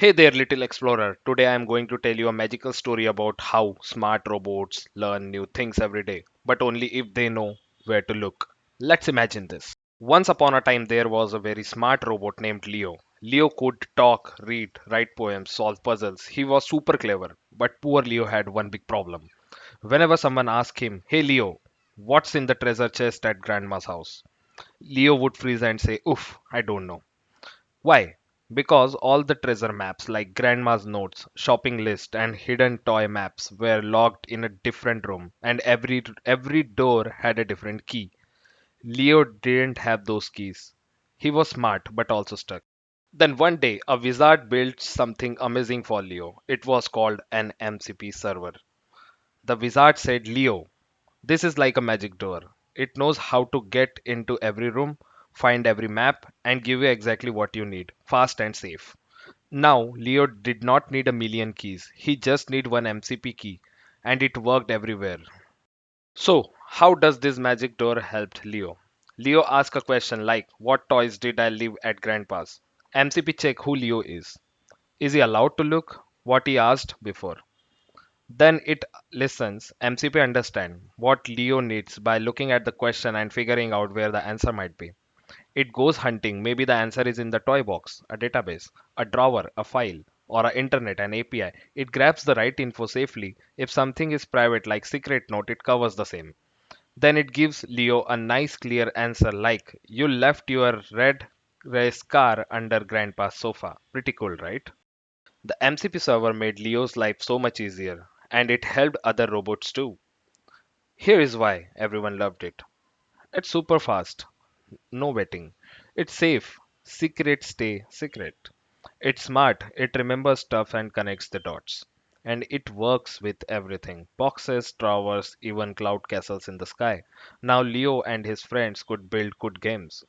Hey there, little explorer. Today I am going to tell you a magical story about how smart robots learn new things every day, but only if they know where to look. Let's imagine this. Once upon a time, there was a very smart robot named Leo. Leo could talk, read, write poems, solve puzzles. He was super clever, but poor Leo had one big problem. Whenever someone asked him, "Hey Leo, what's in the treasure chest at grandma's house?" Leo would freeze and say, "Oof, I don't know." Why? Because all the treasure maps like grandma's notes, shopping list and hidden toy maps were locked in a different room and every door had a different key. Leo didn't have those keys. He was smart but also stuck. Then one day a wizard built something amazing for Leo. It was called an MCP server. The wizard said, "Leo, this is like a magic door. It knows how to get into every room, find every map, and give you exactly what you need, fast and safe." Now, Leo did not need a million keys. He just need one MCP key, and it worked everywhere. So, how does this magic door help Leo? Leo asked a question like, "What toys did I leave at Grandpa's?" MCP check who Leo is. Is he allowed to look? What he asked before. Then it listens. MCP understand what Leo needs by looking at the question and figuring out where the answer might be. It goes hunting. Maybe the answer is in the toy box, a database, a drawer, a file, or a internet, an API. It grabs the right info safely. If something is private like secret note, it covers the same. Then it gives Leo a nice clear answer like, "You left your red race car under grandpa's sofa." Pretty cool, right? The MCP server made Leo's life so much easier, and it helped other robots too. Here is why everyone loved it. It's super fast, no waiting. It's safe, secret stay secret. It's smart, it remembers stuff and connects the dots. And it works with everything: boxes, drawers, even cloud castles in the sky. Now Leo and his friends could build cool games,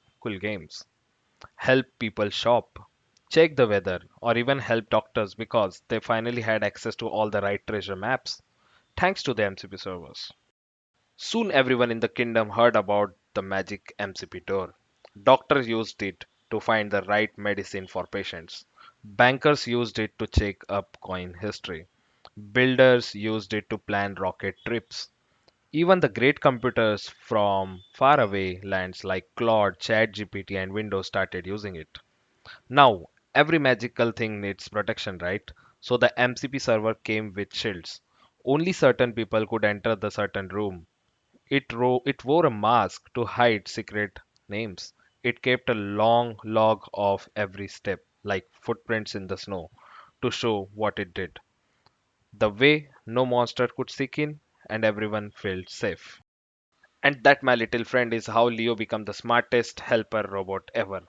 help people shop, check the weather, or even help doctors because they finally had access to all the right treasure maps, thanks to the MCP servers. Soon everyone in the kingdom heard about the magic MCP door. Doctors used it to find the right medicine for patients. Bankers used it to check up coin history. Builders used it to plan rocket trips. Even the great computers from faraway lands like Claude, ChatGPT, and Windows started using it. Now, every magical thing needs protection, right? So the MCP server came with shields. Only certain people could enter the certain room. It wore a mask to hide secret names. It kept a long log of every step, like footprints in the snow, to show what it did. The way no monster could sneak in, and everyone felt safe. And that, my little friend, is how Leo became the smartest helper robot ever.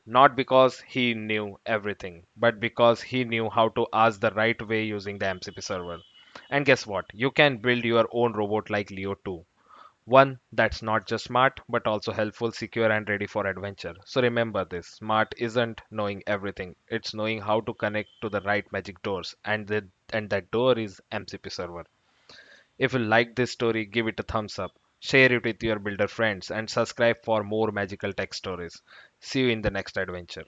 Not because he knew everything, but because he knew how to ask the right way using the MCP server. And guess what? You can build your own robot like Leo too. One that's not just smart, but also helpful, secure, and ready for adventure. So remember this: smart isn't knowing everything, it's knowing how to connect to the right magic doors. And that door is MCP server. If you like this story, give it a thumbs up, share it with your builder friends, and subscribe for more magical tech stories. See you in the next adventure.